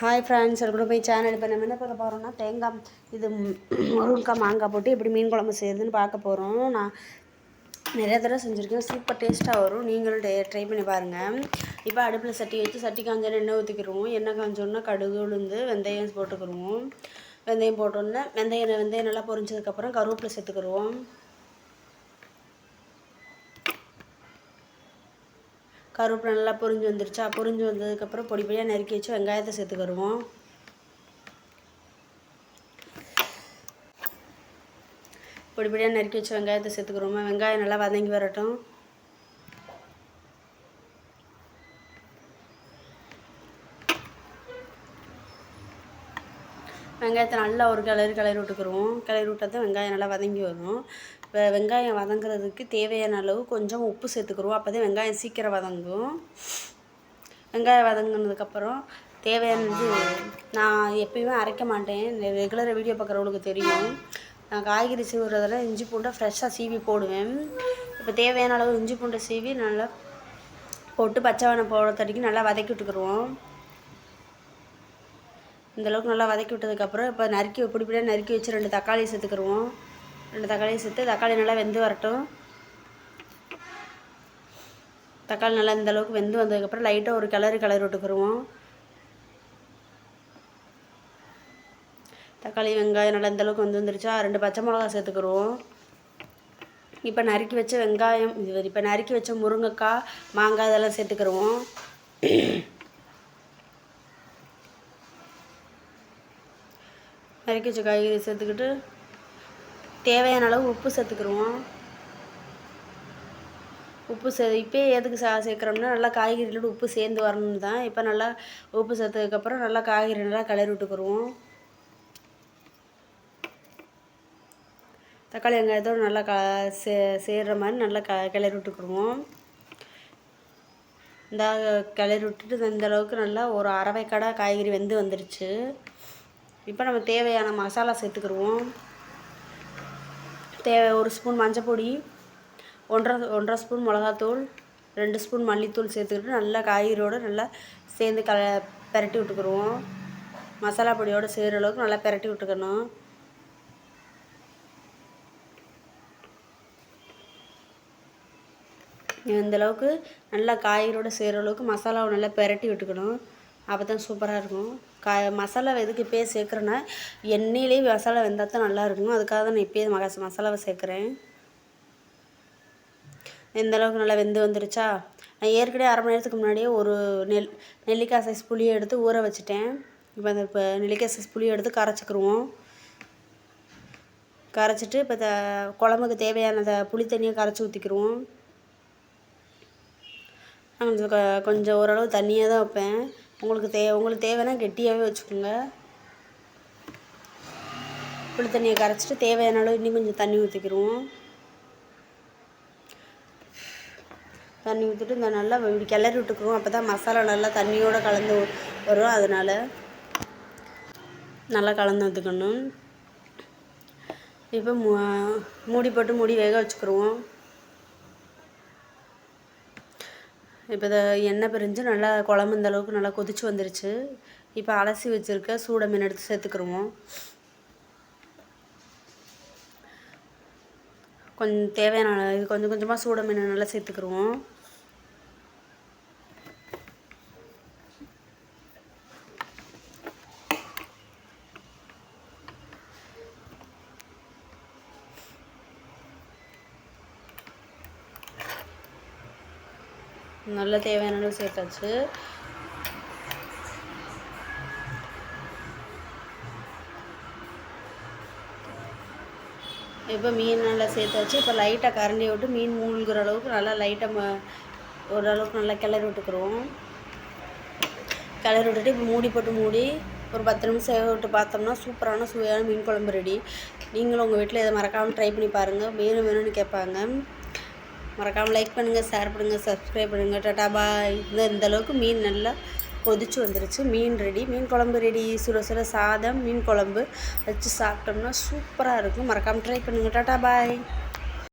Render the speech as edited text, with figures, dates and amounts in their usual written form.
Hi friends, welcome to my channel. இப்போ நம்ம என்ன பார்க்க போகிறோம்னா தேங்காய் இது முருங்கைக்காய் மாங்காய் போட்டு எப்படி மீன் குழம்பு செய்யுதுன்னு பார்க்க போகிறோம். நான் நிறைய தடவை செஞ்சுருக்கேன், சூப்பர் டேஸ்ட்டாக வரும். நீங்களும் ட்ரை பண்ணி பாருங்கள். இப்போ அடுப்பில் சட்டி வச்சு சட்டி காஞ்சோன்னு எண்ணெய் ஊற்றிக்கிடுவோம். எண்ணெய் காஞ்சோன்னா கடுகு உளுந்து வெந்தயம் போட்டுக்கிடுவோம். வெந்தயம் போட்டோன்னே வெந்தயம் நல்லா பொரிஞ்சதுக்கப்புறம் கருவேப்பிலை சேர்த்துக்கிடுவோம். கருவேப்பிலை நல்லா பொரிஞ்சு வந்துருச்சா, பொரிஞ்சு வந்ததுக்கப்புறம் பொடி பொடியாக நறுக்கி வச்சு வெங்காயத்தை சேர்த்துக்கிடுவோம். பொடி பொடியாக நறுக்கி வச்சு வெங்காயத்தை சேர்த்துக்கிறோமா. வெங்காயம் நல்லா வதங்கி வரட்டும். வெங்காயத்தை நல்லா ஒரு கிளறி விட்டுக்குருவோம். கிளறி விட்டால் தான் வெங்காயம் நல்லா வதங்கி வரும். இப்போ வெங்காயம் வதங்குறதுக்கு தேவையான அளவு கொஞ்சம் உப்பு சேர்த்துக்குருவோம். அப்போ தான் வெங்காயம் சீக்கிரம் வதங்கும். வெங்காயம் வதங்கினதுக்கப்புறம் தேவையானது, நான் எப்பயுமே அரைக்க மாட்டேன், ரெகுலராக வீடியோ பார்க்குறவங்களுக்கு தெரியும். நான் காய்கறி சீவுறதில் இஞ்சி பூண்டை ஃப்ரெஷ்ஷாக சீவி போடுவேன். இப்போ தேவையான அளவு இஞ்சி பூண்டை சீவி நல்லா போட்டு பச்சை வாழை போட தட்டிக்கு நல்லா வதக்கி விட்டுக்குருவோம். இந்தளவுக்கு நல்லா வதக்கி விட்டதுக்கப்புறம் இப்போ பொடிப்படியாக நறுக்கி வச்சு 2 தக்காளி சேர்த்துக்குருவோம். 2 தக்காளி சேர்த்து தக்காளி நல்லா வெந்து வரட்டும். தக்காளி நல்லா இந்தளவுக்கு வெந்து வந்ததுக்கப்புறம் லைட்டாக ஒரு கிளறி விட்டுக்குருவோம். தக்காளி வெங்காயம் நல்லா இந்தளவுக்கு வந்துருச்சா, 2 பச்சை மிளகா சேர்த்துக்குருவோம். இப்போ நறுக்கி வச்ச வெங்காயம் இப்போ நறுக்கி வச்ச முருங்கைக்காய் மாங்காய் இதெல்லாம் சேர்த்துக்குருவோம். நறுக்கி வச்ச காய்கறி சேர்த்துக்கிட்டு தேவையான அளவு உப்பு சேர்த்துக்குருவோம். உப்பு இப்போ எதுக்கு சேர்க்குறோம்னா நல்லா காய்கறியோட உப்பு சேர்ந்து வரணும் தான். இப்போ நல்லா உப்பு சேர்த்ததுக்கப்புறம் நல்லா காய்கறி நல்லா கிளறி விட்டுக்குருவோம். தக்காளி வெங்காயத்தோடு நல்லா சேர்கிற மாதிரி நல்லா கிளறி விட்டுக்குருவோம். இந்த கிளறி விட்டுட்டு இந்தளவுக்கு நல்லா ஒரு அரவைக்கடை காய்கறி வெந்து வந்துருச்சு. இப்போ நம்ம தேவையான மசாலா சேர்த்துக்குருவோம். ஒரு ஸ்பூன் மஞ்சள் பொடி, 1.5 ஸ்பூன் மிளகாத்தூள், 2 ஸ்பூன் மல்லித்தூள் சேர்த்துக்கிட்டு நல்லா காய்கறியோடு நல்லா சேர்ந்து பெரட்டி விட்டுக்குருவோம். மசாலா பொடியோடு சேர்கிற அளவுக்கு நல்லா பெரட்டி விட்டுக்கணும். இந்தளவுக்கு நல்லா காய்கறியோடு சேர்கிற அளவுக்கு மசாலாவை நல்லா பெரட்டி விட்டுக்கணும். அப்போ தான் சூப்பராக இருக்கும். மசாலா எதுக்கு இப்போயே சேர்க்குறேன்னா எண்ணெயிலே மசாலா வெந்தால் தான் நல்லா இருக்கும். அதுக்காக தான் நான் இப்போயே மசாலாவை சேர்க்குறேன். இந்தளவுக்கு நல்லா வெந்து வந்துருச்சா, நான் ஏற்கனவே அரை மணி நேரத்துக்கு முன்னாடியே ஒரு நெல்லிக்காய் சைஸ் புளியை எடுத்து ஊற வச்சுட்டேன். இப்போ நெல்லிக்காய் சைஸ் புளியை எடுத்து கரைச்சிக்கிருவோம். கரைச்சிட்டு இப்போ குழம்புக்கு தேவையான புளி தண்ணியை கரைச்சி ஊற்றிக்கிருவோம். நான் கொஞ்சம் ஓரளவு தண்ணியாக தான் வைப்பேன். உங்களுக்கு தேவைன்னா கெட்டியாகவே வச்சுக்கோங்க. புளி தண்ணியை கரைச்சிட்டு தேவையான அளவு இன்னும் கொஞ்சம் தண்ணி ஊற்றிக்கிடுவோம். தண்ணி ஊற்றிட்டு இந்த நல்லா இப்படி கிளறி விட்டுக்குருவோம். அப்போ தான் மசாலா நல்லா தண்ணியோடு கலந்து வரும். அதனால் நல்லா கலந்து ஊற்றிக்கணும். இப்போ மூடி போட்டு வேக வச்சுக்கிடுவோம். இப்போ எண்ணெய் பிரிஞ்சு நல்லா குழம்பு இந்த அளவுக்கு நல்லா கொதிச்சு வந்துருச்சு. இப்போ அலசி வச்சுருக்க சூட மீன் எடுத்து சேர்த்துக்கிடுவோம். கொஞ்சம் தேவையான கொஞ்சம் கொஞ்சமாக சூட மீன் நல்லா சேர்த்துக்கிடுவோம். நல்லா தேவையான அளவு சேர்த்தாச்சு. இப்போ மீன் நல்லா சேர்த்தாச்சு. இப்போ லைட்டாக கரண்டியை விட்டு மீன் மூழ்கிற அளவுக்கு நல்லா லைட்டாக ஓரளவுக்கு நல்லா கிளறி விட்டுக்குருவோம். கிளறி விட்டுட்டு இப்போ மூடி போட்டு ஒரு 10 நிமிஷம் வேக விட்டு பார்த்தோம்னா சூப்பரான சுவையான மீன் குழம்பு ரெடி. நீங்களும் உங்கள் வீட்டில் இதை மறக்காமல் ட்ரை பண்ணி பாருங்கள். வேணும்னு கேட்பாங்க. மறக்காமல் லைக் பண்ணுங்கள், ஷேர் பண்ணுங்கள், சப்ஸ்கிரைப் பண்ணுங்கள். டாடா பாய். இந்தளவுக்கு மீன் நல்லா கொதிச்சு வந்துருச்சு. மீன் ரெடி. மீன் குழம்பு ரெடி. சுட சாதம் மீன் குழம்பு வச்சு சாப்பிட்டோம்னா சூப்பராக இருக்கும். மறக்காமல் ட்ரை பண்ணுங்கள். டாடா பாய்.